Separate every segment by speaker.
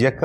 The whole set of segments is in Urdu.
Speaker 1: 1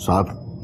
Speaker 2: 7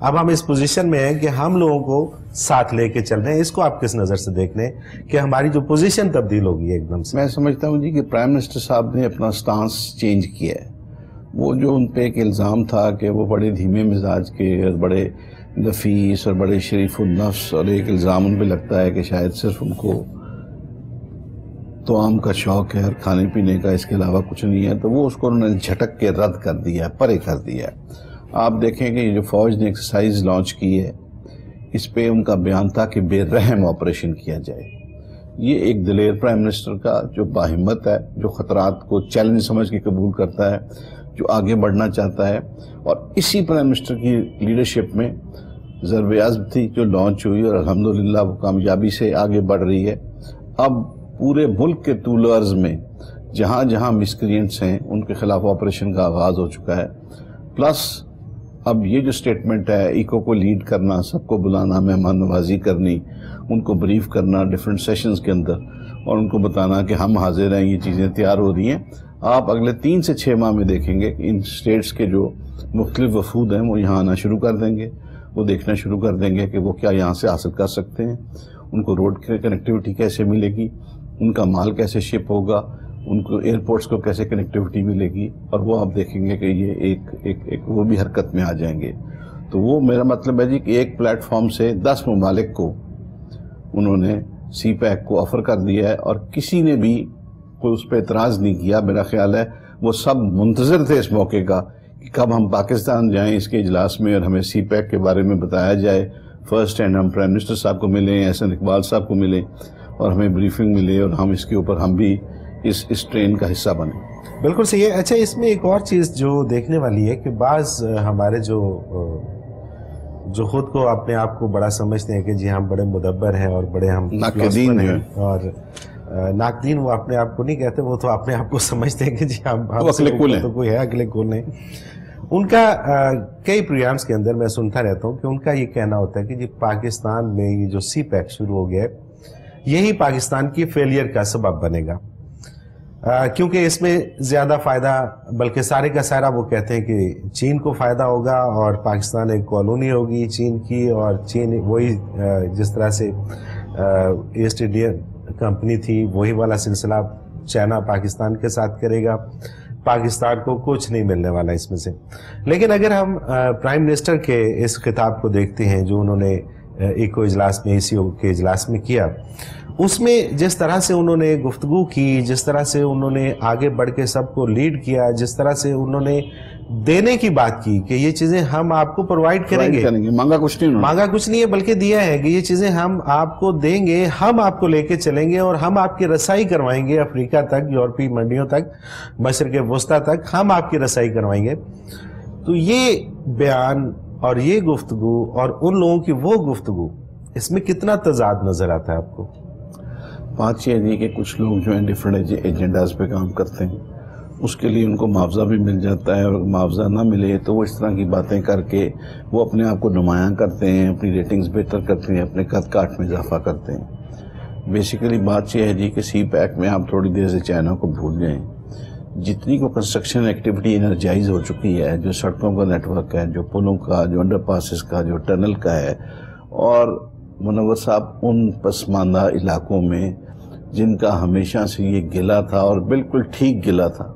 Speaker 1: اب ہم اس پوزیشن میں ہیں کہ ہم لوگوں کو ساتھ لے کے چل رہے ہیں. اس کو آپ کس نظر سے دیکھ لیں کہ ہماری جو پوزیشن تبدیل ہوگی ایک دم سے؟
Speaker 2: میں سمجھتا ہوں جی کہ پرائم منسٹر صاحب نے اپنا سٹانس چینج کیا ہے. وہ جو ان پہ ایک الزام تھا کہ وہ بڑے دھیمے مزاج کے اور بڑے نفیس اور بڑے شریف النفس، اور ایک الزام ان پہ لگتا ہے کہ شاید صرف ان کو طعام کا شوق ہے اور کھانے پینے کا، اس کے علاوہ کچھ نہیں ہے، تو وہ اس کو انہوں نے جھٹک کے رد کر دیا، پرے کر دیا. آپ دیکھیں کہ یہ جو فوج نے ایکسرسائز لانچ کی ہے، اس پہ ان کا بیان تھا کہ بے رحم آپریشن کیا جائے. یہ ایک دلیر پرائم منسٹر کا جو باہمت ہے، جو خطرات کو چیلنج سمجھ کے قبول کرتا ہے، جو آگے بڑھنا چاہتا ہے. اور اسی پرائم منسٹر کی لیڈرشپ میں ضرب عزم تھی جو لانچ ہوئی، اور الحمدللہ وہ کامیابی سے آگے بڑھ رہی ہے. اب پورے ملک کے طول و عرض میں جہاں جہاں مسکرینٹس ہیں ان کے خلاف آپریشن کا آغاز ہو چکا ہے. پلس اب یہ جو سٹیٹمنٹ ہے، ایکو کو لیڈ کرنا، سب کو بلانا، مہمان نوازی کرنی، ان کو بریف کرنا ڈیفرنٹ سیشنز کے اندر، اور ان کو بتانا کہ ہم حاضر ہیں، یہ چیزیں تیار ہو رہی ہیں. آپ اگلے 3 سے 6 ماہ میں دیکھیں گے کہ ان سٹیٹس کے جو مختلف وفود ہیں وہ یہاں آنا شروع کر دیں گے. وہ دیکھنا شروع کر دیں گے کہ وہ کیا یہاں سے حاصل کر سکتے ہیں، ان کو روڈ کی کنیکٹیوٹی کیسے ملے گی، ان کا مال کیسے شپ ہوگا، ان کو ایئرپورٹس کو کیسے کنیکٹیوٹی ملے گی، اور وہ آپ دیکھیں گے کہ یہ ایک وہ بھی حرکت میں آ جائیں گے. تو وہ میرا مطلب ہے جی کہ ایک پلیٹ فارم سے 10 ممالک کو انہوں نے سی پیک کو آفر کر دیا ہے، اور کسی نے بھی کوئی اس پہ اعتراض نہیں کیا. میرا خیال ہے وہ سب منتظر تھے اس موقع کا کہ کب ہم پاکستان جائیں اس کے اجلاس میں اور ہمیں سی پیک کے بارے میں بتایا جائے. فرسٹ ہینڈ ہم پرائم منسٹر صاحب کو ملیں، احسن اقبال صاحب کو ملیں، اور ہمیں بریفنگ ملے، اور ہم اس کے اوپر ہم بھی اس ٹرین کا حصہ بنیں.
Speaker 1: بالکل صحیح ہے. اچھا، اس میں ایک اور چیز جو دیکھنے والی ہے کہ بعض ہمارے جو خود کو اپنے آپ کو بڑا سمجھتے ہیں کہ جی ہم بڑے مدبر ہیں اور بڑے ہم
Speaker 2: ناقدین ہیں،
Speaker 1: اور ناقدین وہ اپنے آپ کو نہیں کہتے، وہ تو اپنے آپ کو سمجھتے ہیں کہ جی ہم تو کوئی ہے اگلے کول نہیں. ان کا کئی پروگرامز کے اندر میں سنتا رہتا ہوں کہ ان کا یہ کہنا ہوتا ہے کہ جی پاکستان میں یہ جو سی پیک شروع ہو گیا ہے، یہی پاکستان کی فیلئر کا سبب بنے گا، کیونکہ اس میں زیادہ فائدہ، بلکہ سارے کا سارا وہ کہتے ہیں کہ چین کو فائدہ ہوگا، اور پاکستان ایک کالونی ہوگی چین کی، اور چین وہی جس طرح سے ایسٹ انڈیا کمپنی تھی وہی والا سلسلہ چائنا پاکستان کے ساتھ کرے گا، پاکستان کو کچھ نہیں ملنے والا اس میں سے. لیکن اگر ہم پرائم منسٹر کے اس خطاب کو دیکھتے ہیں جو انہوں نے ایکو اجلاس میں، ای سی او کے اجلاس میں کیا، اس میں جس طرح سے انہوں نے گفتگو کی، جس طرح سے انہوں نے آگے بڑھ کے سب کو لیڈ کیا، جس طرح سے انہوں نے دینے کی بات کی کہ یہ چیزیں ہم آپ کو پرووائڈ کریں گے،
Speaker 2: مانگا کچھ نہیں
Speaker 1: ہے بلکہ دیا ہے کہ یہ چیزیں ہم آپ کو دیں گے، ہم آپ کو لے کے چلیں گے، اور ہم آپ کی رسائی کروائیں گے افریقہ تک، یورپی منڈیوں تک، مشرق وسطیٰ تک ہم آپ کی رسائی کروائیں گے. تو یہ بیان اور یہ گفتگو اور ان لوگوں کی وہ گفتگو، اس میں کتنا تضاد نظر آتا ہے آپ کو؟
Speaker 2: بات یہ ہے کہ کچھ لوگ جو ہیں ڈفرینٹ ایجنڈاز پہ کام کرتے ہیں، اس کے لیے ان کو معاوضہ بھی مل جاتا ہے، اور معاوضہ نہ ملے تو وہ اس طرح کی باتیں کر کے وہ اپنے آپ کو نمایاں کرتے ہیں، اپنی ریٹنگز بہتر کرتے ہیں، اپنے قد کاٹ میں اضافہ کرتے ہیں. بیسیکلی بات یہ ہے جی کہ سی پیک میں آپ تھوڑی دیر سے چائنا کو بھول جائیں. جتنی کو کنسٹرکشن ایکٹیویٹی انرجائز ہو چکی ہے، جو سڑکوں کا نیٹ ورک ہے، جو پلوں کا، جو انڈر پاسز کا، جو ٹنل کا ہے، اور منور صاحب ان پسماندہ علاقوں میں جن کا ہمیشہ سے یہ گلہ تھا، اور بالکل ٹھیک گلہ تھا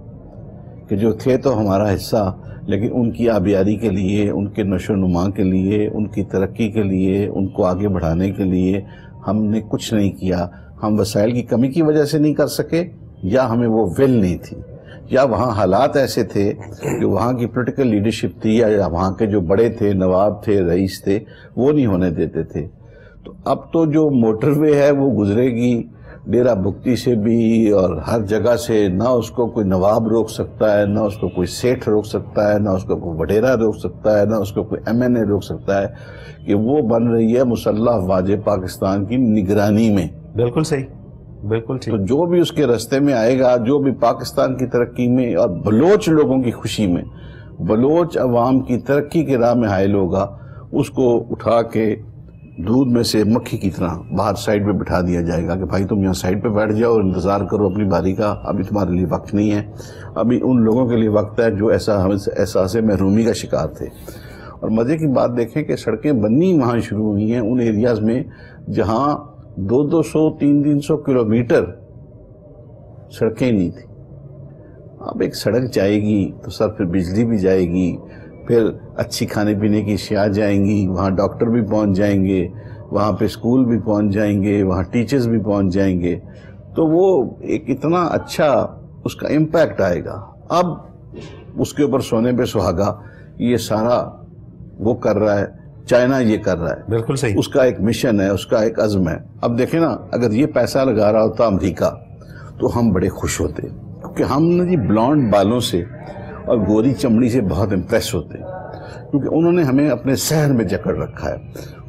Speaker 2: کہ جو تھے تو ہمارا حصہ، لیکن ان کی آبیاری کے لیے، ان کے نشو و نما کے لیے، ان کی ترقی کے لیے، ان کو آگے بڑھانے کے لیے ہم نے کچھ نہیں کیا. ہم وسائل کی کمی کی وجہ سے نہیں کر سکے، یا ہمیں وہ ول نہیں تھی، یا وہاں حالات ایسے تھے کہ وہاں کی پولیٹیکل لیڈرشپ تھی، یا وہاں کے جو بڑے تھے، نواب تھے، رئیس تھے، وہ نہیں ہونے دیتے تھے. تو اب تو جو موٹر وے ہے وہ گزرے گی ڈیرہ بگٹی سے بھی، اور ہر جگہ سے، نہ اس کو کوئی نواب روک سکتا ہے، نہ اس کو کوئی سیٹھ روک سکتا ہے، نہ اس کو کوئی وڈیرا روک سکتا ہے، نہ اس کو کوئی MNA روک سکتا ہے، کہ وہ بن رہی ہے مسلح افواج پاکستان کی نگرانی میں.
Speaker 1: بالکل صحیح، بالکل ٹھیک.
Speaker 2: تو جو بھی اس کے راستے میں آئے گا، جو بھی پاکستان کی ترقی میں اور بلوچ لوگوں کی خوشی میں، بلوچ عوام کی ترقی کے راہ میں حائل ہوگا، اس کو اٹھا کے دودھ میں سے مکھی کی طرح باہر سائڈ پہ بٹھا دیا جائے گا کہ بھائی تم یہاں سائڈ پہ بیٹھ جاؤ اور انتظار کرو اپنی باری کا، ابھی تمہارے لیے وقت نہیں ہے. ابھی ان لوگوں کے لیے وقت ہے جو احساس محرومی کا شکار تھے. اور مزے کی بات دیکھیں کہ سڑکیں بننی وہاں شروع ہوئی ہیں ان ایریاز میں جہاں 200 300 کلومیٹر سڑکیں نہیں تھیں. اب ایک سڑک جائے گی تو سر پھر بجلی بھی جائے گی, پھر اچھی کھانے پینے کی اشیاء جائیں گی, وہاں ڈاکٹر بھی پہنچ جائیں گے, وہاں پہ اسکول بھی پہنچ جائیں گے, وہاں ٹیچرز بھی پہنچ جائیں گے, تو وہ ایک اتنا اچھا اس کا امپیکٹ آئے گا. اب اس کے اوپر سونے پہ سہاگا یہ سارا وہ کر رہا ہے, چائنا یہ کر رہا ہے.
Speaker 1: بالکل صحیح.
Speaker 2: اس کا ایک مشن ہے, اس کا ایک عزم ہے. اب دیکھیں نا, اگر یہ پیسہ لگا رہا ہوتا امریکہ تو ہم بڑے خوش ہوتے, کیونکہ ہم نے جی بلانڈ بالوں سے اور گوری چمڑی سے بہت امپریس ہوتے ہیں, کیونکہ انہوں نے ہمیں اپنے سحر میں جکڑ رکھا ہے,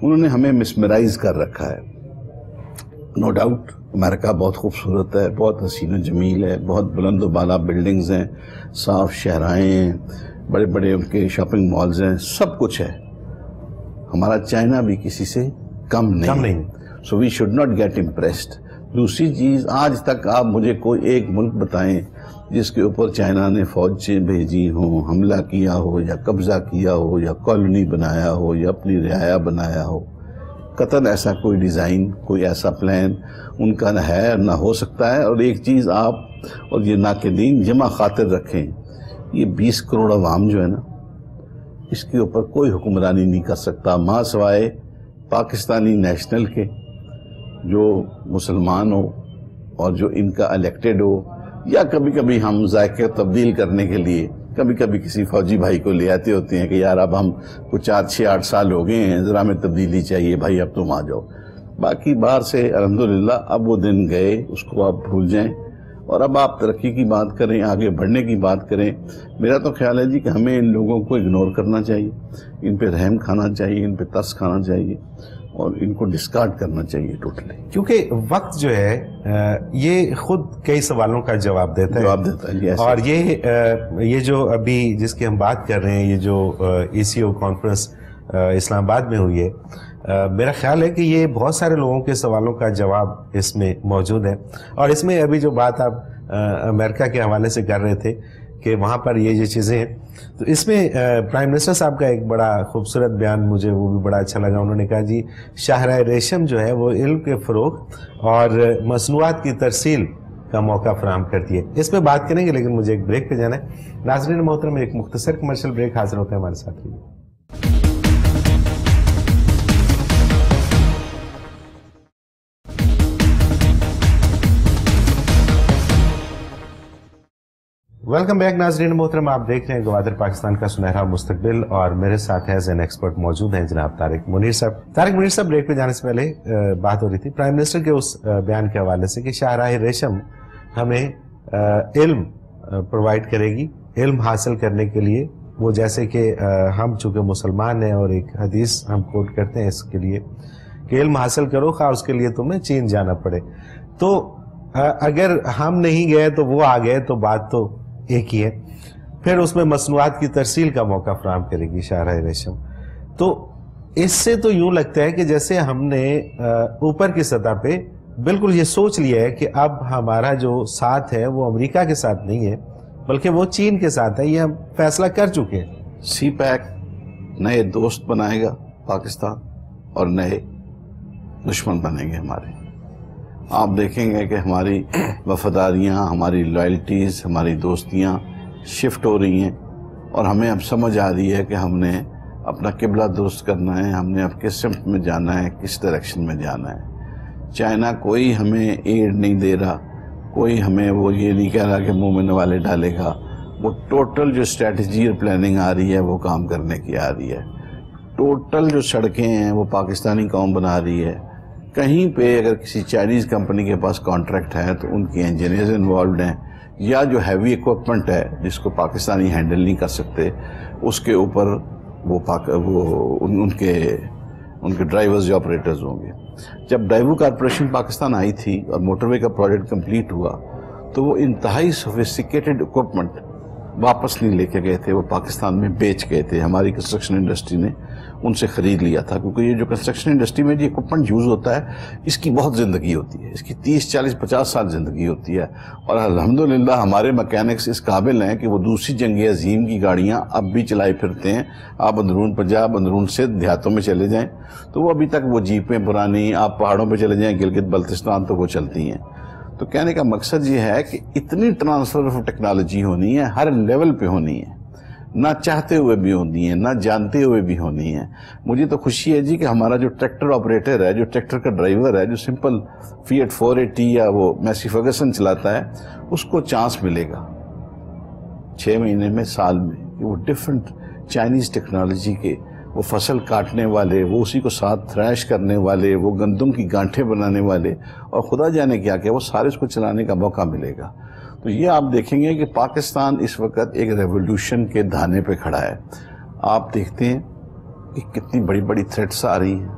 Speaker 2: انہوں نے ہمیں مسمرائز کر رکھا ہے. نو ڈاؤٹ امریکہ بہت خوبصورت ہے, بہت حسین و جمیل ہے, بہت بلند و بالا بلڈنگز ہیں, صاف شہرائیں ہیں, بڑے بڑے ان کے شاپنگ مالز ہیں, سب کچھ ہے. ہمارا چائنا بھی کسی سے کم نہیں. So we should not get impressed. دوسری چیز, آج تک آپ مجھے کوئی ایک ملک بتائیں جس کے اوپر چائنا نے فوجیں بھیجی ہوں, حملہ کیا ہو یا قبضہ کیا ہو یا کالونی بنایا ہو یا اپنی رعایا بنایا ہو. قطعاً ایسا کوئی ڈیزائن, کوئی ایسا پلان ان کا نہ ہے نہ ہو سکتا ہے. اور ایک چیز آپ اور یہ ناقدین جمع خاطر رکھیں, یہ 20 کروڑ عوام جو ہے نا, اس کے اوپر کوئی حکمرانی نہیں کر سکتا ماں سوائے پاکستانی نیشنل کے, جو مسلمان ہو اور جو ان کا الیکٹڈ ہو, یا کبھی کبھی ہم ذائقے تبدیل کرنے کے لیے کبھی کبھی کسی فوجی بھائی کو لے آتے ہوتے ہیں کہ یار اب ہم کچھ 4-6-8 سال ہو گئے ہیں, ذرا ہمیں تبدیلی چاہیے بھائی, اب تم آ جاؤ. باقی باہر سے الحمدللہ اب وہ دن گئے, اس کو آپ بھول جائیں, اور اب آپ ترقی کی بات کریں, آگے بڑھنے کی بات کریں. میرا تو خیال ہے جی کہ ہمیں ان لوگوں کو اگنور کرنا چاہیے, ان پہ رحم کھانا چاہیے, ان پہ ترس کھانا چاہیے, اور ان کو ڈسکارڈ کرنا چاہیے ٹوٹلی.
Speaker 1: کیونکہ وقت جو ہے یہ خود کئی سوالوں کا جواب دیتا ہے. اور یہ جو ابھی جس کی ہم بات کر رہے ہیں, یہ جو ECO کانفرنس اسلام آباد میں ہوئی ہے, میرا خیال ہے کہ یہ بہت سارے لوگوں کے سوالوں کا جواب اس میں موجود ہے. اور اس میں ابھی جو بات آپ امریکہ کے حوالے سے کر رہے تھے کہ وہاں پر یہ چیزیں ہیں, تو اس میں پرائم منسٹر صاحب کا ایک بڑا خوبصورت بیان مجھے وہ بھی بڑا اچھا لگا. انہوں نے کہا جی شاہراہ ریشم جو ہے وہ علم کے فروغ اور مصنوعات کی ترسیل کا موقع فراہم کرتی ہے. اس پہ بات کریں گے, لیکن مجھے ایک بریک پہ جانا ہے. ناظرین محترم, ایک مختصر کمرشل بریک, حاضر ہوتے ہیں ہمارے ساتھ. ویلکم بیک ناظرین محترم, آپ دیکھ رہے ہیں گوادر پاکستان کا سنہرا مستقبل, اور میرے ساتھ ایز این ایکسپرٹ موجود ہیں جناب طارق منیر صاحب. طارق منیر صاحب, بریک پہ جانے سے پہلے بات ہو رہی تھی پرائم منسٹر کے اس بیان کے حوالے سے کہ شاہراہ ریشم ہمیں علم پرووائڈ کرے گی. علم حاصل کرنے کے لیے وہ, جیسے کہ ہم چونکہ مسلمان ہیں اور ایک حدیث ہم کوٹ کرتے ہیں اس کے لیے کہ علم حاصل کرو خواہ اس کے لیے تمہیں چین جانا پڑے. تو اگر ہم نہیں گئے تو وہ آ گئے, تو بات تو ایک ہی ہے. پھر اس میں مصنوعات کی ترسیل کا موقع فراہم کرے گی شاہراہ ریشم. تو اس سے تو یوں لگتا ہے کہ جیسے ہم نے اوپر کی سطح پہ بالکل یہ سوچ لیا ہے کہ اب ہمارا جو ساتھ ہے وہ امریکہ کے ساتھ نہیں ہے بلکہ وہ چین کے ساتھ ہے. یہ ہم فیصلہ کر چکے ہیں.
Speaker 2: سی پیک نئے دوست بنائے گا پاکستان اور نئے دشمن بنیں گے ہمارے. آپ دیکھیں گے کہ ہماری وفاداریاں, ہماری لائلٹیز, ہماری دوستیاں شفٹ ہو رہی ہیں, اور ہمیں اب سمجھ آ رہی ہے کہ ہم نے اپنا قبلہ درست کرنا ہے, ہم نے اب کس سمت میں جانا ہے, کس ڈائریکشن میں جانا ہے. چائنا کوئی ہمیں ایڈ نہیں دے رہا, کوئی ہمیں وہ یہ نہیں کہہ رہا کہ منہ میں نوالے ڈالے گا. وہ ٹوٹل جو اسٹریٹجی اور پلاننگ آ رہی ہے وہ کام کرنے کی آ رہی ہے. ٹوٹل جو سڑکیں ہیں وہ پاکستانی قوم بنا رہی ہے. کہیں پہ اگر کسی چائنیز کمپنی کے پاس کانٹریکٹ ہے تو ان کی انجینئرز انوالوڈ ہیں, یا جو ہیوی اکوپمنٹ ہے جس کو پاکستانی ہینڈل نہیں کر سکتے اس کے اوپر وہ ان کے ڈرائیورز یا آپریٹرز ہوں گے. جب ڈائیوو کارپوریشن پاکستان آئی تھی اور موٹر وے کا پروجیکٹ کمپلیٹ ہوا تو وہ انتہائی سوفسٹیکیٹڈ اکوپمنٹ واپس نہیں لے کے گئے تھے، وہ پاکستان میں بیچ گئے تھے. ہماری کنسٹرکشن انڈسٹری نے ان سے خرید لیا تھا، کیونکہ یہ جو کنسٹرکشن انڈسٹری میں جو اکوپمنٹ یوز ہوتا ہے اس کی بہت زندگی ہوتی ہے، اس کی 30 40 50 سال زندگی ہوتی ہے. اور الحمدللہ ہمارے مکینکس اس قابل ہیں کہ وہ دوسری جنگ عظیم کی گاڑیاں اب بھی چلائے پھرتے ہیں. آپ اندرون پنجاب، اندرون سندھ دیہاتوں میں چلے جائیں تو وہ ابھی تک وہ جیپیں پرانی، آپ پہاڑوں پہ چلے جائیں گلگت بلتستان تو وہ چلتی ہیں. تو کہنے کا مقصد یہ ہے کہ اتنی ٹرانسفر آف ٹیکنالوجی ہونی ہے، ہر لیول پہ ہونی ہے، نہ چاہتے ہوئے بھی ہونی ہے، نہ جانتے ہوئے بھی ہونی ہے. مجھے تو خوشی ہے جی کہ ہمارا جو ٹریکٹر آپریٹر ہے، جو ٹریکٹر کا ڈرائیور ہے، جو سمپل فیٹ 480 یا وہ میسی فرگسن چلاتا ہے، اس کو چانس ملے گا 6 مہینے میں، سال میں، کہ وہ ڈیفرنٹ چائنیز ٹیکنالوجی کے وہ فصل کاٹنے والے، وہ اسی کو ساتھ تھریش کرنے والے، وہ گندم کی گانٹھیں بنانے والے، اور خدا جانے کیا کہ وہ سارے اس کو چلانے کا موقع ملے گا. تو یہ آپ دیکھیں گے کہ پاکستان اس وقت ایک ریولوشن کے دھانے پہ کھڑا ہے. آپ دیکھتے ہیں کہ کتنی بڑی بڑی تھریٹس آ رہی ہیں،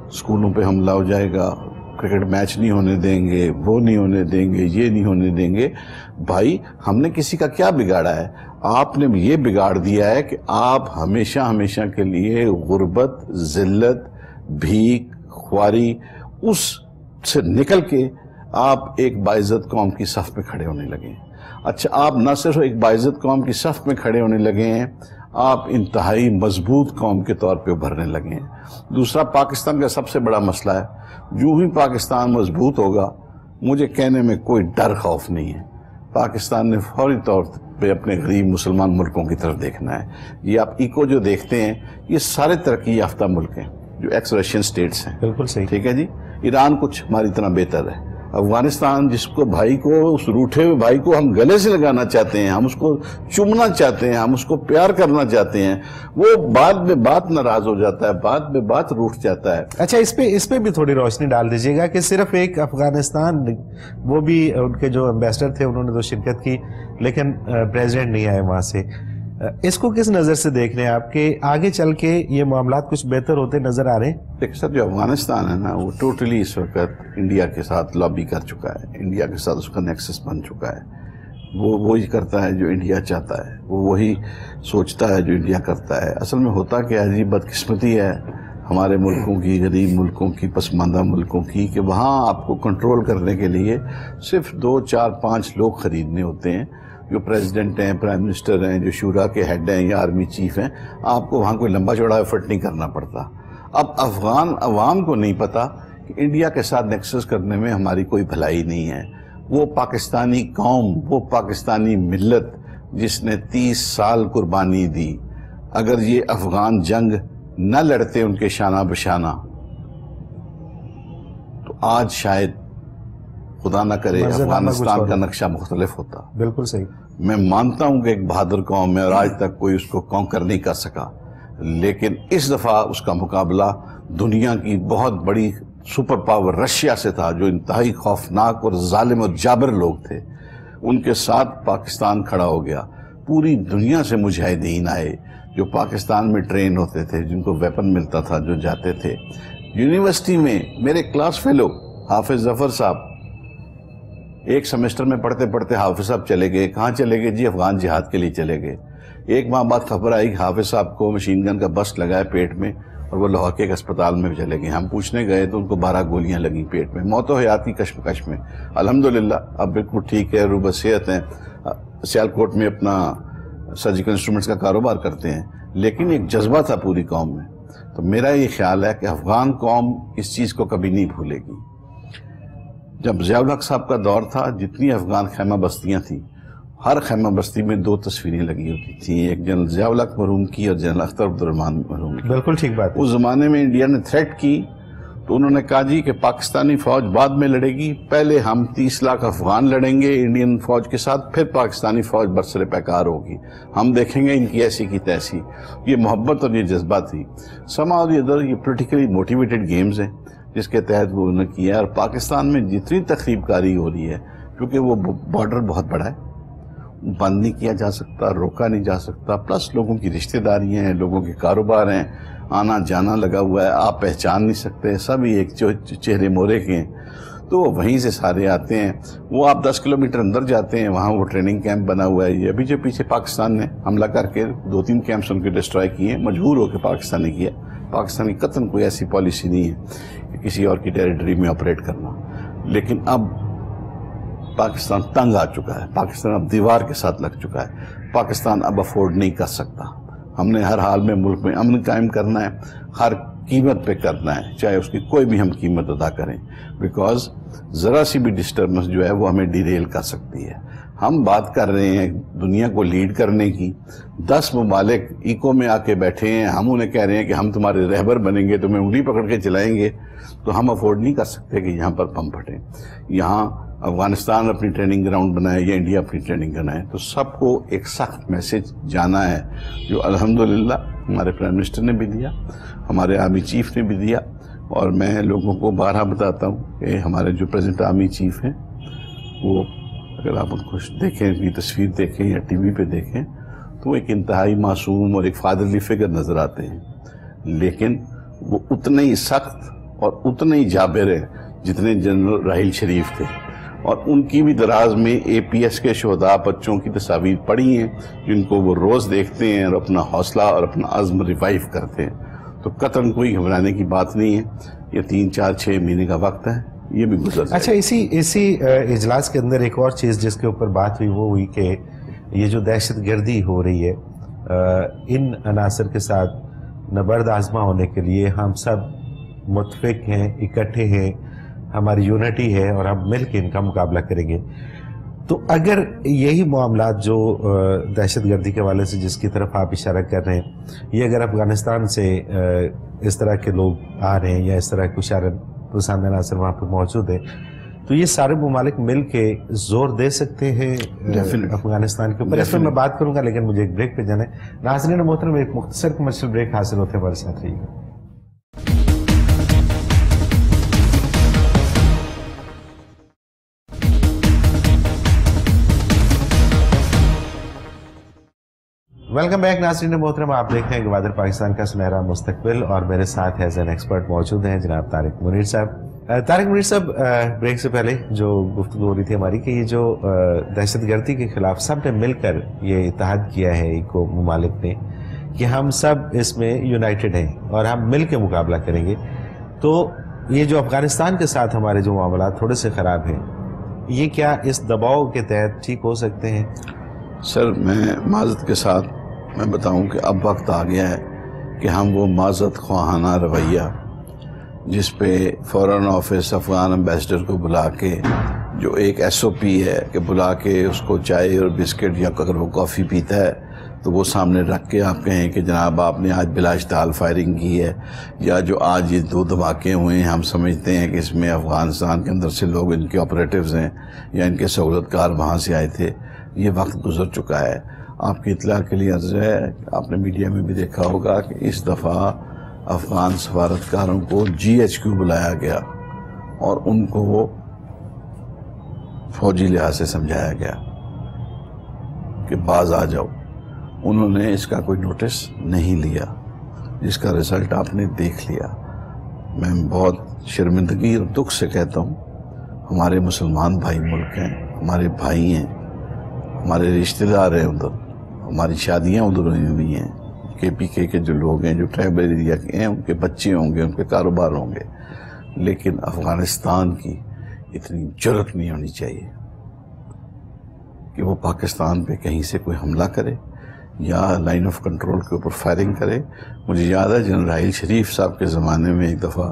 Speaker 2: اسکولوں پہ حملہ ہو جائے گا، کرکٹ میچ نہیں ہونے دیں گے، وہ نہیں ہونے دیں گے، یہ نہیں ہونے دیں گے. بھائی ہم نے کسی کا کیا بگاڑا ہے؟ آپ نے یہ بگاڑ دیا ہے کہ آپ ہمیشہ ہمیشہ کے لیے غربت، ذلت، بھیک خواری اس سے نکل کے آپ ایک باعزت قوم کی صف میں کھڑے ہونے لگے ہیں. اچھا، آپ نہ صرف ایک باعزت قوم کی صف میں کھڑے ہونے لگے ہیں، آپ انتہائی مضبوط قوم کے طور پہ ابھرنے لگے ہیں. دوسرا، پاکستان کا سب سے بڑا مسئلہ ہے، جو ہی پاکستان مضبوط ہوگا، مجھے کہنے میں کوئی ڈر خوف نہیں ہے، پاکستان نے فوری طور پہ اپنے غریب مسلمان ملکوں کی طرف دیکھنا ہے. یہ آپ ایکو جو دیکھتے ہیں، یہ سارے ترقی یافتہ ملک ہیں جو ایکس رشین سٹیٹس ہیں.
Speaker 1: بالکل صحیح.
Speaker 2: ٹھیک ہے جی. ایران کچھ ہماری طرح بہتر ہے. افغانستان جس کو بھائی کو، اس روٹھے ہوئے بھائی کو ہم گلے سے لگانا چاہتے ہیں، ہم اس کو چومنا چاہتے ہیں، ہم اس کو پیار کرنا چاہتے ہیں، وہ بعد میں بات ناراض ہو جاتا ہے، بعد میں بات روٹھ جاتا ہے.
Speaker 1: اچھا، اس پہ بھی تھوڑی روشنی ڈال دیجیے گا کہ صرف ایک افغانستان، وہ بھی ان کے جو امبیسڈر تھے انہوں نے تو شرکت کی لیکن پریزیڈنٹ نہیں آئے وہاں سے. اس کو کس نظر سے دیکھ رہے ہیں آپ کہ آگے چل کے یہ معاملات کچھ بہتر ہوتے نظر آ رہے ہیں؟
Speaker 2: دیکھیں سر، جو افغانستان ہے نا، وہ ٹوٹلی اس وقت انڈیا کے ساتھ لابی کر چکا ہے، انڈیا کے ساتھ اس کا نیکسس بن چکا ہے. وہ وہی کرتا ہے جو انڈیا چاہتا ہے، وہ وہی سوچتا ہے جو انڈیا کرتا ہے. اصل میں ہوتا کیا ہے جی، بدقسمتی ہے ہمارے ملکوں کی، غریب ملکوں کی، پسماندہ ملکوں کی، کہ وہاں آپ کو کنٹرول کرنے کے لیے صرف 2 4 5 لوگ خریدنے ہوتے ہیں، جو پریزیڈنٹ ہیں، پرائم منسٹر ہیں، جو شورا کے ہیڈ ہیں یا آرمی چیف ہیں. آپ کو وہاں کوئی لمبا چوڑا ایفرٹ نہیں کرنا پڑتا. اب افغان عوام کو نہیں پتا کہ انڈیا کے ساتھ نیکسس کرنے میں ہماری کوئی بھلائی نہیں ہے. وہ پاکستانی قوم، وہ پاکستانی ملت جس نے 30 سال قربانی دی، اگر یہ افغان جنگ نہ لڑتے ان کے شانہ بشانہ، تو آج شاید خدا نہ کرے افغانستان کا نقشہ مختلف ہوتا.
Speaker 1: بالکل صحیح. میں
Speaker 2: مانتا ہوں کہ ایک بہادر قوم ہے اور آج تک کوئی اس کو کانکر نہیں کر سکا، لیکن اس دفعہ اس کا مقابلہ دنیا کی بہت بڑی سپر پاور رشیا سے تھا، جو انتہائی خوفناک اور ظالم اور جابر لوگ تھے. ان کے ساتھ پاکستان کھڑا ہو گیا. پوری دنیا سے مجاہدین آئے جو پاکستان میں ٹرین ہوتے تھے، جن کو ویپن ملتا تھا، جو جاتے تھے. یونیورسٹی میں میرے کلاس فیلو حافظ ظفر صاحب ایک سیمسٹر میں پڑھتے پڑھتے حافظ صاحب چلے گئے. کہاں چلے گئے جی؟ افغان جہاد کے لیے چلے گئے. ایک ماہ بعد خبر آئی کہ حافظ صاحب کو مشین گن کا بسٹ لگا ہے پیٹ میں اور وہ لاہور کے ایک اسپتال میں چلے گئے. ہم پوچھنے گئے تو ان کو 12 گولیاں لگیں پیٹ میں. موت و حیات کی کشمکش میں. الحمدللہ اب بالکل ٹھیک ہے، روبہ صحت ہیں، سیالکوٹ میں اپنا سرجیکل انسٹرومنٹس کا کاروبار کرتے ہیں. لیکن ایک جذبہ تھا پوری قوم میں. تو میرا یہ خیال ہے کہ افغان قوم اس چیز کو کبھی نہیں بھولے گی. جب ضیاء الحق صاحب کا دور تھا، جتنی افغان خیمہ بستیاں تھیں، ہر خیمہ بستی میں 2 تصویریں لگی ہوتی تھیں، ایک جنرل ضیاء الحق مرحوم کی اور جنرل اختر عبد الرحمان مرحوم کی.
Speaker 1: بالکل ٹھیک بات.
Speaker 2: اس زمانے میں انڈیا نے تھریٹ کی تو انہوں نے کہا جی کہ پاکستانی فوج بعد میں لڑے گی، پہلے ہم 30 لاکھ افغان لڑیں گے انڈین فوج کے ساتھ، پھر پاکستانی فوج برسر پیکار ہوگی، ہم دیکھیں گے ان کی ایسی کی تیسی. یہ محبت اور یہ جذبہ تھی. somehow or the other یہ پولیٹیکلی موٹیویٹڈ گیمز ہیں جس کے تحت وہ انہوں نے کیا ہے. اور پاکستان میں جتنی تخریب کاری ہو رہی ہے، کیونکہ وہ بارڈر بہت بڑا ہے، بند نہیں کیا جا سکتا، روکا نہیں جا سکتا، پلس لوگوں کی رشتہ داریاں ہیں، لوگوں کے کاروبار ہیں، آنا جانا لگا ہوا ہے، آپ پہچان نہیں سکتے، سب ایک چہرے مورے کے ہیں. تو وہیں سے سارے آتے ہیں. وہ آپ 10 کلومیٹر اندر جاتے ہیں, وہاں وہ ٹریننگ کیمپ بنا ہوا ہے. یہ ابھی جو پیچھے پاکستان نے حملہ کر کے 2-3 کیمپس ان کے ڈسٹرائے کیے ہیں, مجبور ہو کے پاکستان نے کیا. پاکستانی قطعاً کوئی ایسی پالیسی نہیں ہے کہ کسی اور کی ٹیریٹری میں آپریٹ کرنا. لیکن اب پاکستان تنگ آ چکا ہے, پاکستان اب دیوار کے ساتھ لگ چکا ہے. پاکستان اب افورڈ نہیں کر سکتا. ہم نے ہر حال میں ملک میں امن قائم کرنا ہے, ہر قیمت پہ کرنا ہے, چاہے اس کی کوئی بھی ہم قیمت ادا کریں, بیکاز ذرا سی بھی ڈسٹربنس جو ہے وہ ہمیں ڈیریل کر سکتی ہے. ہم بات کر رہے ہیں دنیا کو لیڈ کرنے کی, 10 ممالک ایکو میں آ کے بیٹھے ہیں, ہم انہیں کہہ رہے ہیں کہ ہم تمہارے رہبر بنیں گے, تمہیں انگلی پکڑ کے چلائیں گے, تو ہم افورڈ نہیں کر سکتے کہ یہاں پر پم پھٹیں. یہاں افغانستان اپنی ٹریننگ گراؤنڈ بنائے یا انڈیا اپنی ٹریننگ بنائے, تو سب کو ایک سخت میسج جانا ہے, جو الحمدللہ ہمارے پرائم منسٹر نے بھی دیا, ہمارے آرمی چیف نے بھی دیا. اور میں لوگوں کو بارہا بتاتا ہوں کہ ہمارے جو پریزنٹ آرمی چیف ہیں وہ, اگر آپ ان کو دیکھیں, ان کی تصویر دیکھیں یا ٹی وی پہ دیکھیں, تو وہ ایک انتہائی معصوم اور ایک فادرلی فگر نظر آتے ہیں. لیکن وہ اتنے ہی سخت اور اتنے ہی جابر ہیں جتنے جنرل راحیل شریف تھے. اور ان کی بھی دراز میں اے پی ایس کے شہداء بچوں کی تصاویر پڑی ہیں, جن کو وہ روز دیکھتے ہیں اور اپنا حوصلہ اور اپنا عزم ریوائیو کرتے ہیں. تو قطعاً کوئی گھبرانے کی بات نہیں ہے. یہ 3-4-6 مہینے کا وقت ہے, یہ بھی گزر جائے.
Speaker 1: اچھا, اسی اجلاس کے اندر ایک اور چیز جس کے اوپر بات ہوئی وہ ہوئی کہ یہ جو دہشت گردی ہو رہی ہے, ان عناصر کے ساتھ نبرد آزما ہونے کے لیے ہم سب متفق ہیں, اکٹھے ہیں, ہماری یونٹی ہے اور ہم مل کے ان کا مقابلہ کریں گے. تو اگر یہی معاملات جو دہشت گردی کے حوالے سے جس کی طرف آپ اشارہ کر رہے ہیں, یہ اگر افغانستان سے اس طرح کے لوگ آ رہے ہیں یا اس طرح کے اشارہ پسند عناصر وہاں پہ موجود ہیں, تو یہ سارے ممالک مل کے زور دے سکتے ہیں افغانستان کے اوپر. اس میں بات کروں گا, لیکن مجھے ایک بریک پہ جانا ہے. ناظرین محترم, ایک مختصر کمرشل بریک حاصل ہوتے ہیں, ہمارے ساتھ رہیے گا. ویلکم بیک ناظرین محترم, آپ دیکھ رہے ہیں گوادر پاکستان کا سنہرا مستقبل, اور میرے ساتھ ایز این ایکسپرٹ موجود ہیں جناب طارق منیر صاحب. طارق منیر صاحب, بریک سے پہلے جو گفتگو ہو رہی تھی ہماری کہ یہ جو دہشت گردی کے خلاف سب نے مل کر یہ اتحاد کیا ہے ایکو ممالک نے کہ ہم سب اس میں یونائٹڈ ہیں اور ہم مل کے مقابلہ کریں گے, تو یہ جو افغانستان کے ساتھ ہمارے جو معاملات تھوڑے سے خراب ہیں, یہ کیا اس دباؤ کے تحت ٹھیک ہو سکتے ہیں؟
Speaker 2: سر, میں معذرت کے ساتھ میں بتاؤں کہ اب وقت آ گیا ہے کہ ہم وہ معذرت خواہانہ رویہ جس پہ فورن آفس افغان امبیسڈر کو بلا کے, جو ایک ایس او پی ہے کہ بلا کے اس کو چائے اور بسکٹ, یا اگر وہ کافی پیتا ہے تو وہ سامنے رکھ کے آپ کہیں کہ جناب آپ نے آج بلا اشتعال فائرنگ کی ہے, یا جو آج یہ 2 دھماکے ہوئے ہیں ہم سمجھتے ہیں کہ اس میں افغانستان کے اندر سے لوگ ان کے آپریٹیوز ہیں یا ان کے سہولت کار وہاں سے آئے تھے. یہ وقت گزر چکا ہے. آپ کی اطلاع کے لیے عرض ہے, آپ نے میڈیا میں بھی دیکھا ہوگا کہ اس دفعہ افغان سفارتکاروں کو GHQ بلایا گیا اور ان کو وہ فوجی لحاظ سے سمجھایا گیا کہ باز آ جاؤ. انہوں نے اس کا کوئی نوٹس نہیں لیا, جس کا رزلٹ آپ نے دیکھ لیا. میں بہت شرمندگی اور دکھ سے کہتا ہوں, ہمارے مسلمان بھائی ملک ہیں, ہمارے بھائی ہیں, ہمارے رشتہ دار ہیں ادھر, ہماری شادیاں ادھر ہوئی ہیں, KPK کے جو لوگ ہیں جو ٹرائبل ایریا کے ہیں, ان کے بچے ہوں گے, ان کے کاروبار ہوں گے, لیکن افغانستان کی اتنی جرأت نہیں ہونی چاہیے کہ وہ پاکستان پہ کہیں سے کوئی حملہ کرے یا لائن آف کنٹرول کے اوپر فائرنگ کرے. مجھے یاد ہے جنرل راحیل شریف صاحب کے زمانے میں ایک دفعہ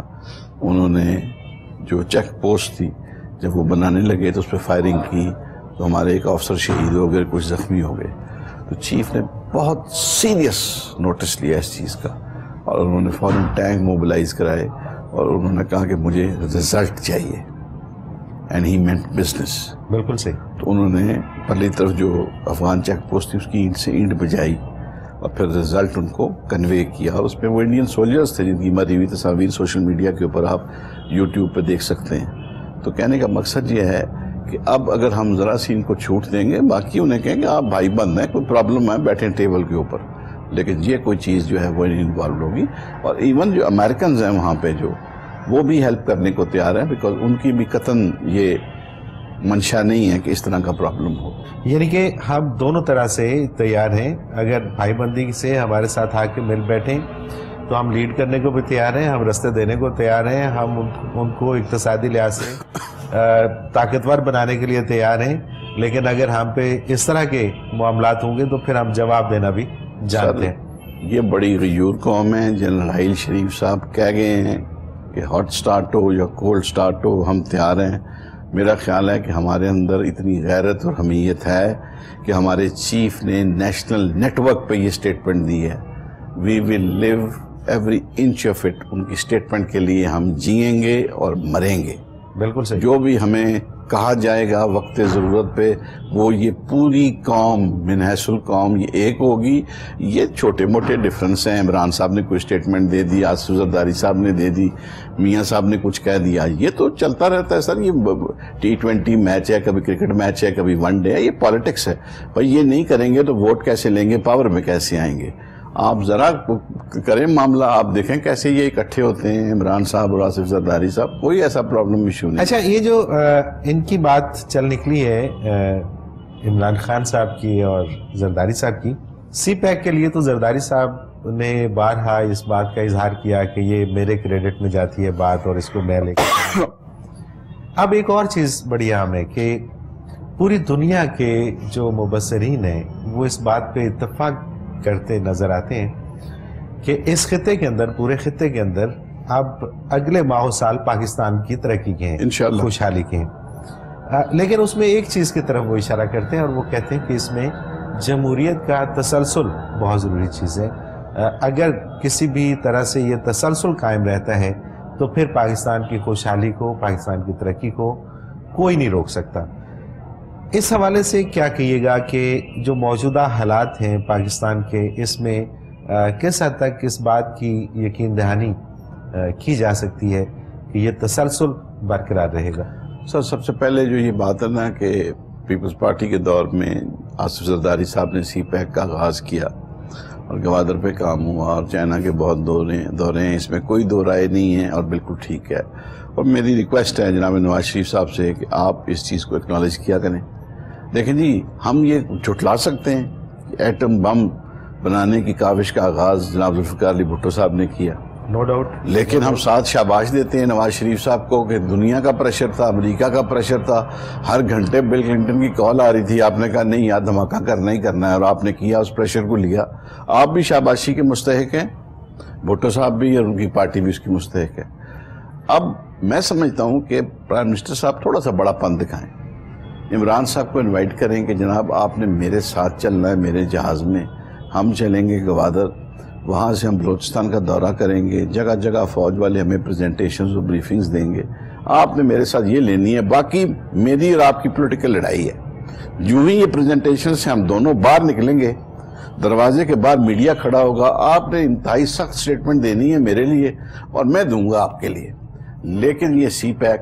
Speaker 2: انہوں نے جو چیک پوسٹ تھی جب وہ بنانے لگے تو اس پہ فائرنگ کی, تو ہمارے ایک افسر شہید ہو گئے, کچھ زخمی ہو گئے. تو چیف نے بہت سیریس نوٹس لیا اس چیز کا, اور انہوں نے فوراً ٹینک موبلائز کرائے اور انہوں نے کہا کہ مجھے رزلٹ چاہیے, اینڈ ہی مینٹ بزنس.
Speaker 1: بالکل صحیح. تو
Speaker 2: انہوں نے پہلی طرف جو افغان چیک پوسٹ تھی اس کی اینٹ سے اینٹ بجائی اور پھر رزلٹ ان کو کنوے کیا, اور اس پہ وہ انڈین سولجرز تھے جن کی مری ہوئی تصاویر سوشل میڈیا کے اوپر آپ یوٹیوب پہ دیکھ سکتے ہیں. تو کہنے کا مقصد یہ ہے کہ اب اگر ہم ذرا سی ان کو چھوٹ دیں گے, باقی انہیں کہیں کہ آپ بھائی بند ہیں, کوئی پرابلم ہے بیٹھیں ٹیبل کے اوپر, لیکن یہ کوئی چیز جو ہے وہ نہیں انوالو ہوگی. اور ایون جو امریکنز ہیں وہاں پہ جو وہ بھی ہیلپ کرنے کو تیار ہیں، بیکاز ان کی بھی قطعاً یہ منشا نہیں ہے کہ اس طرح کا پرابلم ہو.
Speaker 1: یعنی کہ ہم دونوں طرح سے تیار ہیں، اگر بھائی بندی سے ہمارے ساتھ آ کے مل بیٹھیں تو ہم لیڈ کرنے کو بھی تیار ہیں، ہم رستے دینے کو تیار ہیں، ہم ان کو اقتصادی لحاظ سے طاقتور بنانے کے لیے تیار ہیں، لیکن اگر ہم پہ اس طرح کے معاملات ہوں گے تو پھر ہم جواب دینا بھی جانتے ہیں.
Speaker 2: یہ بڑی غیور قوم ہے. جنرل حائل شریف صاحب کہہ گئے ہیں کہ ہاٹ سٹارٹ ہو یا کولڈ سٹارٹ ہو ہم تیار ہیں. میرا خیال ہے کہ ہمارے اندر اتنی غیرت اور حمیت ہے کہ ہمارے چیف نے نیشنل نیٹ ورک پہ یہ سٹیٹمنٹ دی ہے. We will leave every inch of it. ان کی سٹیٹمنٹ کے لیے ہم جئیں گے اور مریں گے.
Speaker 1: بالکل صحیح. جو
Speaker 2: جو بھی ہمیں کہا جائے گا وقت ضرورت پہ وہ یہ پوری قوم من حیث القوم یہ ایک ہوگی. یہ چھوٹے موٹے ڈفرنس ہیں. عمران صاحب نے کوئی سٹیٹمنٹ دے دی، آصف زرداری صاحب نے دے دی، میاں صاحب نے کچھ کہہ دیا، یہ تو چلتا رہتا ہے سر. یہ T20 میچ ہے، کبھی کرکٹ میچ ہے، کبھی ون ڈے ہے، یہ پالیٹکس ہے. بھائی یہ نہیں کریں گے تو ووٹ کیسے لیں گے، پاور میں کیسے آئیں گے؟ آپ ذرا کریں معاملہ، آپ دیکھیں کیسے یہ اکٹھے ہوتے ہیں عمران صاحب اور آصف زرداری صاحب. کوئی ایسا پرابلم ایشو نہیں.
Speaker 1: اچھا، یہ جو ان کی بات چل نکلی ہے عمران خان صاحب کی اور زرداری صاحب کی، سی پیک کے لیے تو زرداری صاحب نے بارہا اس بات کا اظہار کیا کہ یہ میرے کریڈٹ میں جاتی ہے بات اور اس کو میں لے کے. اب ایک اور چیز بڑی اہم ہے کہ پوری دنیا کے جو مبصرین ہیں وہ اس بات پہ اتفاق کرتے نظر آتے ہیں کہ اس خطے کے اندر، پورے خطے کے اندر اب اگلے ماہ و سال پاکستان کی ترقی کے ہیں،
Speaker 2: انشاءاللہ
Speaker 1: خوشحالی کے ہیں. لیکن اس میں ایک چیز کی طرف وہ اشارہ کرتے ہیں اور وہ کہتے ہیں کہ اس میں جمہوریت کا تسلسل بہت ضروری چیز ہے. اگر کسی بھی طرح سے یہ تسلسل قائم رہتا ہے تو پھر پاکستان کی خوشحالی کو، پاکستان کی ترقی کو کوئی نہیں روک سکتا. اس حوالے سے کیا کہیے گا کہ جو موجودہ حالات ہیں پاکستان کے، اس میں کس حد تک اس بات کی یقین دہانی کی جا سکتی ہے کہ یہ تسلسل برقرار رہے گا؟
Speaker 2: سر سب سے پہلے جو یہ بات ہے نا کہ پیپلز پارٹی کے دور میں آصف زرداری صاحب نے سی پیک کا آغاز کیا اور گوادر پہ کام ہوا اور چائنا کے بہت دورے ہیں، اس میں کوئی دو رائے نہیں ہے اور بالکل ٹھیک ہے. اور میری ریکویسٹ ہے جناب نواز شریف صاحب سے کہ آپ اس چیز کو اکنالج کیا کریں. دیکھیں جی، ہم یہ جھٹلا سکتے ہیں کہ ایٹم بم بنانے کی کاوش کا آغاز جناب ذوالفقار علی بھٹو صاحب نے کیا،
Speaker 1: نو ڈاؤٹ،
Speaker 2: لیکن ہم ساتھ شاباش دیتے ہیں نواز شریف صاحب کو کہ دنیا کا پریشر تھا، امریکہ کا پریشر تھا، ہر گھنٹے بل کلنٹن کی کال آ رہی تھی، آپ نے کہا نہیں یار دھماکہ کرنا ہی کرنا ہے، اور آپ نے کیا، اس پریشر کو لیا. آپ بھی شاباشی کے مستحق ہیں، بھٹو صاحب بھی اور ان کی پارٹی بھی اس کی مستحق ہے. اب میں سمجھتا ہوں کہ پرائم منسٹر صاحب تھوڑا سا بڑا پن دکھائیں، عمران صاحب کو انوائٹ کریں کہ جناب آپ نے میرے ساتھ چلنا ہے، میرے جہاز میں ہم چلیں گے گوادر، وہاں سے ہم بلوچستان کا دورہ کریں گے، جگہ جگہ فوج والے ہمیں پریزنٹیشنز اور بریفنگز دیں گے. آپ نے میرے ساتھ یہ لینی ہے، باقی میری اور آپ کی پولیٹیکل لڑائی ہے. یوں ہی یہ پریزنٹیشن سے ہم دونوں باہر نکلیں گے، دروازے کے باہر میڈیا کھڑا ہوگا، آپ نے انتہائی سخت سٹیٹمنٹ دینی ہے میرے لیے اور میں دوں گا آپ کے لیے. لیکن یہ سی پیک،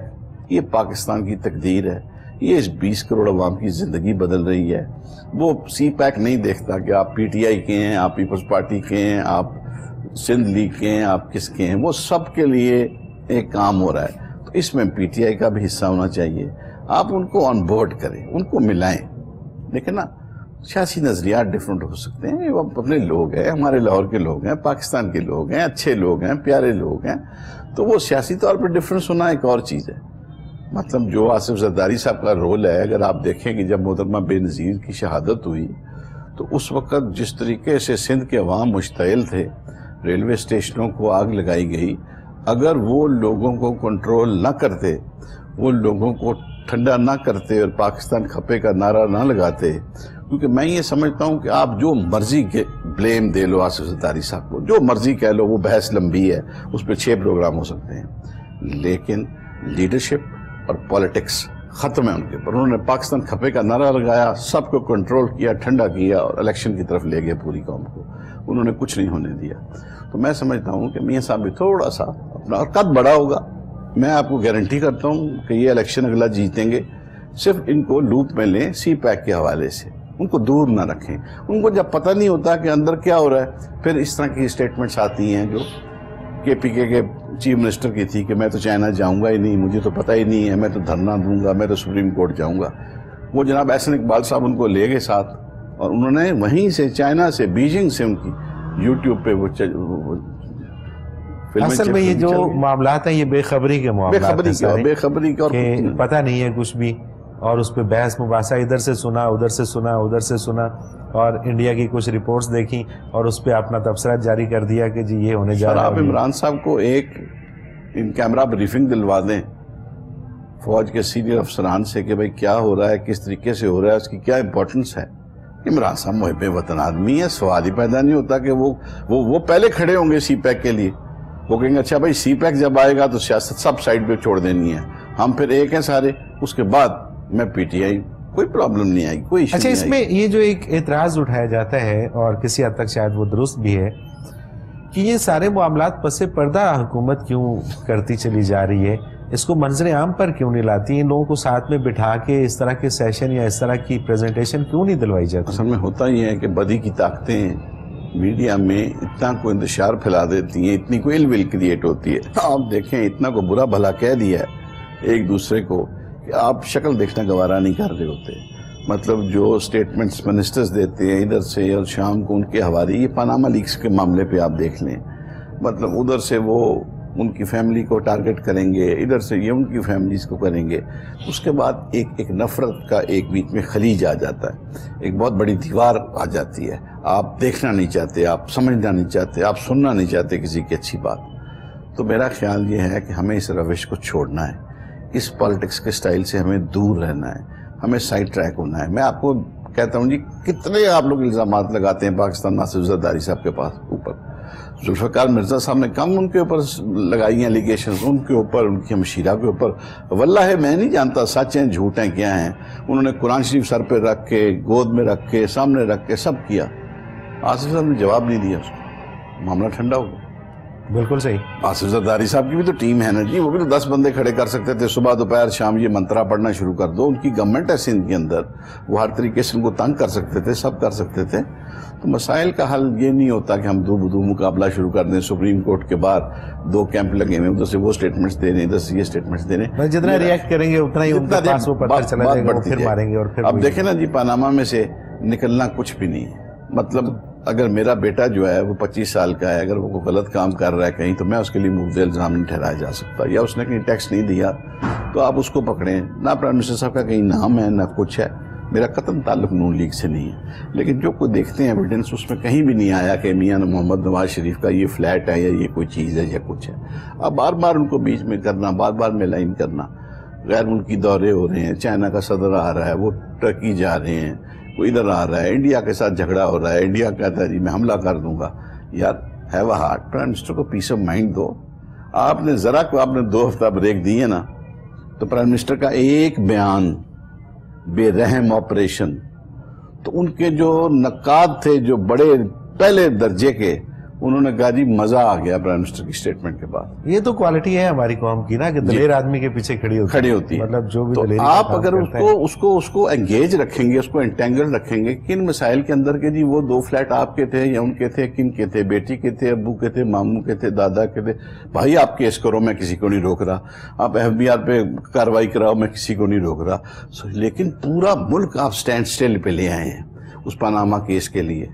Speaker 2: یہ پاکستان کی تقدیر ہے، یہ اس 20 کروڑ عوام کی زندگی بدل رہی ہے. وہ سی پیک نہیں دیکھتا کہ آپ پی ٹی آئی کے ہیں، آپ پیپلز پارٹی کے ہیں، آپ سندھ لیگ کے ہیں، آپ کس کے ہیں. وہ سب کے لیے ایک کام ہو رہا ہے. تو اس میں پی ٹی آئی کا بھی حصہ ہونا چاہیے. آپ ان کو آن بورڈ کریں، ان کو ملائیں. دیکھیں نا، سیاسی نظریات ڈیفرنٹ ہو سکتے ہیں، وہ اپنے لوگ ہیں، ہمارے لاہور کے لوگ ہیں، پاکستان کے لوگ ہیں، اچھے لوگ ہیں، پیارے لوگ ہیں. تو وہ سیاسی طور پر ڈیفرنس ہونا ایک اور چیز ہے. مطلب جو آصف زرداری صاحب کا رول ہے، اگر آپ دیکھیں کہ جب محترمہ بے نظیر کی شہادت ہوئی تو اس وقت جس طریقے سے سندھ کے عوام مشتعل تھے، ریلوے اسٹیشنوں کو آگ لگائی گئی. اگر وہ لوگوں کو کنٹرول نہ کرتے، وہ لوگوں کو ٹھنڈا نہ کرتے اور پاکستان کھپے کا نعرہ نہ لگاتے، کیونکہ میں یہ سمجھتا ہوں کہ آپ جو مرضی کے بلیم دے لو آصف زرداری صاحب کو، جو مرضی کہہ لو، وہ بحث لمبی ہے، اس پہ 6 پروگرام ہو سکتے ہیں، لیکن لیڈرشپ اور پولیٹکس ختم ہے ان کے پر. انہوں نے پاکستان کھپے کا نعرہ لگایا، سب کو کنٹرول کیا، ٹھنڈا کیا اور الیکشن کی طرف لے گئے پوری قوم کو. انہوں نے کچھ نہیں ہونے دیا. تو میں سمجھتا ہوں کہ میاں صاحب بھی تھوڑا سا اپنا، اور قد بڑا ہوگا، میں آپ کو گارنٹی کرتا ہوں کہ یہ الیکشن اگلا جیتیں گے. صرف ان کو لوپ میں لیں سی پیک کے حوالے سے، ان کو دور نہ رکھیں. ان کو جب پتہ نہیں ہوتا کہ اندر کیا ہو رہا ہے، پھر اس طرح کی اسٹیٹمنٹس آتی ہیں جو KPK کے چیف منسٹر کی تھی کہ میں تو چائنا جاؤں گا ہی نہیں, مجھے تو پتہ ہی نہیں ہے, میں تو دھرنا دوں گا, میں تو سپریم کورٹ جاؤں گا. وہ جناب احسن اقبال صاحب ان کو لے گئے ساتھ, اور انہوں نے وہیں سے چائنا سے بیجنگ سے ان کی یوٹیوب پہ وہ
Speaker 1: اصل میں یہ جو معاملات ہیں یہ بے خبری کے معاملات ہیں,
Speaker 2: بے خبری کے, اور
Speaker 1: پتہ نہیں ہے کچھ بھی, اور اس پہ بحث مباحثہ ادھر سے سنا ادھر سے سنا ادھر سے سنا, اور انڈیا کی کچھ رپورٹس دیکھیں اور اس پہ اپنا تبصرہ جاری کر دیا کہ جی یہ ہونے جا رہا ہے.
Speaker 2: آپ عمران صاحب کو ایک ان کیمرہ بریفنگ دلوا دیں فوج کے سینئر افسران سے کہ بھئی کیا ہو رہا ہے, کس طریقے سے ہو رہا ہے, اس کی کیا امپورٹنس ہے. عمران صاحب محب وطن آدمی ہے, سوال ہی پیدا نہیں ہوتا کہ وہ پہلے کھڑے ہوں گے سی پیک کے لیے. وہ کہیں گے اچھا بھائی سی پیک جب آئے گا تو سیاست سب سائڈ پہ چھوڑ دینی ہے, ہم پھر ایک ہیں سارے, اس کے بعد میں PTI, کوئی پرابلم نہیں آئی, کوئی ایشو نہیں آئی.
Speaker 1: اچھا, اس میں یہ جو ایک اعتراض اٹھایا جاتا ہے اور کسی حد تک شاید وہ درست بھی ہے کہ یہ سارے معاملات پس پردہ حکومت کیوں کرتی چلی جا رہی ہے, اس کو منظر عام پر کیوں نہیں لاتی, ان لوگوں کو ساتھ میں بٹھا کے اس طرح کے سیشن یا اس طرح کی پریزنٹیشن کیوں نہیں دلوائی جاتی؟
Speaker 2: اصل میں ہوتا ہی ہے کہ بدی کی طاقتیں میڈیا میں اتنا کو انتشار پھیلا دیتی ہیں, اتنی کو ایل ویل کریٹ ہوتی ہے. آپ دیکھیں اتنا کو برا بھلا کہہ دیا ہے ایک دوسرے کو کہ آپ شکل دیکھنا گوارا نہیں کر رہے ہوتے. مطلب جو سٹیٹمنٹس منسٹرز دیتے ہیں ادھر سے, اور شام کو ان کے حوالے, یہ پاناما لیکس کے معاملے پہ آپ دیکھ لیں, مطلب ادھر سے وہ ان کی فیملی کو ٹارگٹ کریں گے, ادھر سے یہ ان کی فیملیز کو کریں گے. اس کے بعد ایک نفرت کا ایک بیچ میں خلیج آ جاتا ہے, ایک بہت بڑی دیوار آ جاتی ہے. آپ دیکھنا نہیں چاہتے, آپ سمجھنا نہیں چاہتے, آپ سننا نہیں چاہتے کسی کی اچھی بات. تو میرا خیال یہ ہے کہ ہمیں اس روش کو چھوڑنا ہے, اس پالیٹکس کے سٹائل سے ہمیں دور رہنا ہے, ہمیں سائڈ ٹریک ہونا ہے. میں آپ کو کہتا ہوں جی, کتنے آپ لوگ الزامات لگاتے ہیں پاکستان ناصر زرداری صاحب کے پاس اوپر, ذوالفقار مرزا صاحب نے کم ان کے اوپر لگائی ہیں الیگیشنز, ان کے اوپر, ان کی ہمشیرہ کے اوپر. واللہ میں نہیں جانتا سچ ہیں جھوٹ ہیں کیا ہیں. انہوں نے قرآن شریف سر پہ رکھ کے, گود میں رکھ کے, سامنے رکھ کے سب کیا. آصف صاحب نے جواب نہیں دیا, اس کو معاملہ ٹھنڈا ہو گیا.
Speaker 1: بالکل صحیح.
Speaker 2: آصف زرداری صاحب کی بھی تو ٹیم ہے نا جی, وہ بھی تو 10 بندے کھڑے کر سکتے تھے, صبح دوپہر شام یہ منترا پڑھنا شروع کر دو. ان کی گورنمنٹ ہے سندھ کے اندر, وہ ہر طریقے سے ان کو تنگ کر سکتے تھے, سب کر سکتے تھے. تو مسائل کا حل یہ نہیں ہوتا کہ ہم دو بدو مقابلہ شروع کر دیں. سپریم کورٹ کے بعد 2 کیمپ لگے ہوئے, ادھر سے وہ سٹیٹمنٹس دے رہے ہیں, ادھر سے یہ سٹیٹمنٹس دے رہے ہیں.
Speaker 1: جتنا ریئیکٹ کریں گے اتنا ہی ان کے پاس وہ پتھر چلا جائے گا, وہ پھر ماریں گے. اور پھر
Speaker 2: اب دیکھیں نا جی, پاناما میں سے نکلنا کچھ بھی نہیں ہے. مطلب اگر میرا بیٹا جو ہے وہ 25 سال کا ہے, اگر وہ کوئی غلط کام کر رہا ہے کہیں, تو میں اس کے لیے مبذر الزام نہیں ٹھہرایا جا سکتا. یا اس نے کہیں ٹیکس نہیں دیا تو آپ اس کو پکڑیں. نہ پرائم منسٹر صاحب کا کہیں نام ہے, نہ کچھ ہے. میرا قطعاً تعلق نون لیگ سے نہیں ہے, لیکن جو کوئی دیکھتے ہیں ایویڈنس, اس میں کہیں بھی نہیں آیا کہ میاں محمد نواز شریف کا یہ فلیٹ ہے, یا یہ کوئی چیز ہے, یا کچھ ہے. اب بار بار ان کو بیچ میں کرنا, بار بار میں لائن کرنا. غیر ملکی دورے ہو رہے ہیں, چائنا کا صدر آ رہا ہے, وہ ٹرکی جا رہے ہیں, وہ ادھر آ رہا ہے, انڈیا کے ساتھ جھگڑا ہو رہا ہے, انڈیا کہتا ہے جی میں حملہ کر دوں گا. یار have a heart, prime minister کو پیس آف مائنڈ دو. آپ نے ذرا کو آپ نے 2 ہفتہ بریک دی ہے نا, تو پرائم منسٹر کا ایک بیان, بے رحم آپریشن, تو ان کے جو نقاد تھے جو بڑے پہلے درجے کے, انہوں نے کہا جی مزہ آ گیا پرائم منسٹر کی سٹیٹمنٹ کے بعد.
Speaker 1: یہ تو کوالٹی ہے ہماری قوم کی نا, کہ دلیر آدمی کے پیچھے کھڑی ہوتی ہے. مطلب جو بھی دلیری,
Speaker 2: آپ اگر اس کو انگیج رکھیں گے, اس کو انٹینگل رکھیں گے, کن مسائل کے اندر کے جی وہ 2 فلیٹ آپ کے تھے یا ان کے تھے, کن کے تھے, بیٹی کے تھے, ابو کے تھے, ماموں کے تھے, دادا کے تھے. بھائی آپ کیس کرو, میں کسی کو نہیں روک رہا. آپ FBI پہ کاروائی کراؤ, میں کسی کو نہیں روک رہا. لیکن پورا ملک آپ سٹینڈ سٹل پہ لے آئے ہیں اس پاناما کیس کے لیے.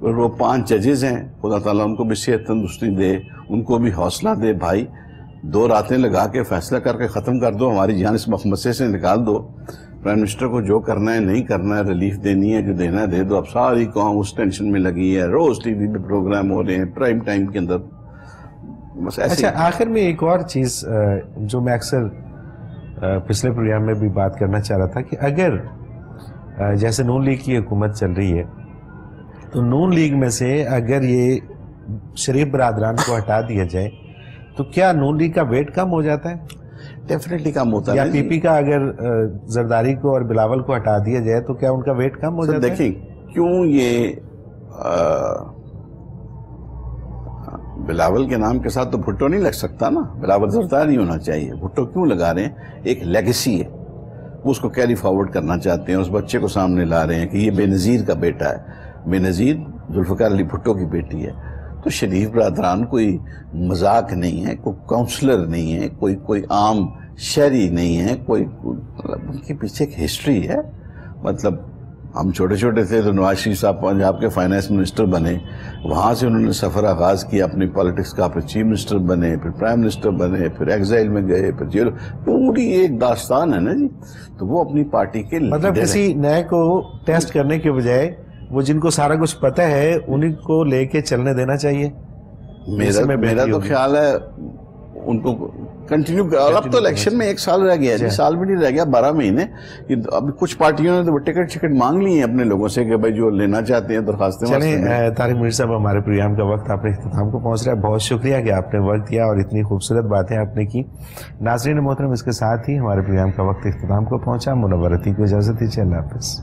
Speaker 2: وہ 5 ججز ہیں, خدا تعالیٰ ان کو بھی صحت تندرستی دے, ان کو بھی حوصلہ دے. بھائی 2 راتیں لگا کے فیصلہ کر کے ختم کر دو, ہماری جان اس مخمصے سے نکال دو. پرائم منسٹر کو جو کرنا ہے نہیں کرنا ہے, ریلیف دینی ہے, جو دینا ہے دے دو. اب ساری قوم اس ٹینشن میں لگی ہے, روز ٹی وی پہ پروگرام ہو رہے ہیں پرائم ٹائم کے اندر, بس ایسے.
Speaker 1: اچھا, آخر میں ایک اور چیز جو میں اکثر پچھلے پروگرام میں بھی بات کرنا چاہ رہا تھا, کہ اگر جیسے نون لیگ کی حکومت چل رہی ہے, تو نون لیگ میں سے اگر یہ شریف برادران کو ہٹا دیا جائے تو کیا نون لیگ کا ویٹ کم ہو جاتا ہے؟
Speaker 2: ڈیفینیٹلی کم ہوتا ہے.
Speaker 1: یا پی پی کا اگر زرداری کو اور بلاول کو ہٹا دیا جائے تو کیا ان کا ویٹ کم ہو جاتا ہے؟
Speaker 2: دیکھیں کیوں یہ بلاول کے نام کے ساتھ تو بھٹو نہیں لگ سکتا نا, بلاول زرداری ہونا چاہیے. بھٹو کیوں لگا رہے ہیں؟ ایک لیگیسی ہے, وہ اس کو کیری فارورڈ کرنا چاہتے ہیں, اس بچے کو سامنے لا رہے ہیں کہ یہ بے نظیر کا بیٹا ہے. بے نظیر ذوالفقار علی بھٹو کی بیٹی ہے. تو شریف برادران کوئی مذاق نہیں ہے، کوئی کاؤنسلر نہیں ہے، کوئی عام شہری نہیں ہے، مطلب ان کے پیچھے ایک ہسٹری ہے. مطلب ہم چھوٹے چھوٹے تھے تو نواز شریف صاحب پنجاب کے فائنانس منسٹر بنے، وہاں سے انہوں نے سفر آغاز کیا اپنی پالیٹکس کا، پھر چیف منسٹر بنے، پھر پرائم منسٹر بنے، پھر ایگزائل میں گئے، پھر جیل. پوری ایک داستان ہے نا جی. تو وہ اپنی پارٹی کے
Speaker 1: مطلب کسی نئے کو ٹیسٹ کرنے کے بجائے وہ جن کو سارا کچھ پتہ ہے انہیں کو لے کے چلنے دینا چاہیے.
Speaker 2: میرا تو خیال ہے ان کو کنٹینیو. اب تو الیکشن میں 1 سال رہ گیا جی، سال بھی نہیں رہ گیا، 12 مہینے. اب کچھ پارٹیوں نے تو ٹکٹ مانگ لی ہیں اپنے لوگوں سے کہ بھائی جو لینا چاہتے ہیں درخواستیں.
Speaker 1: چلیں طارق منیر صاحب، ہمارے پروگرام کا وقت اپنے اختتام کو پہنچ رہا ہے. بہت شکریہ کہ آپ نے وقت دیا اور اتنی خوبصورت باتیں آپ نے کی. ناظرین محترم، اس کے ساتھ ہی ہمارے پروگرام کا وقت اختتام کو پہنچا. منور عتیق کو اجازت دیجیے. اللہ حافظ.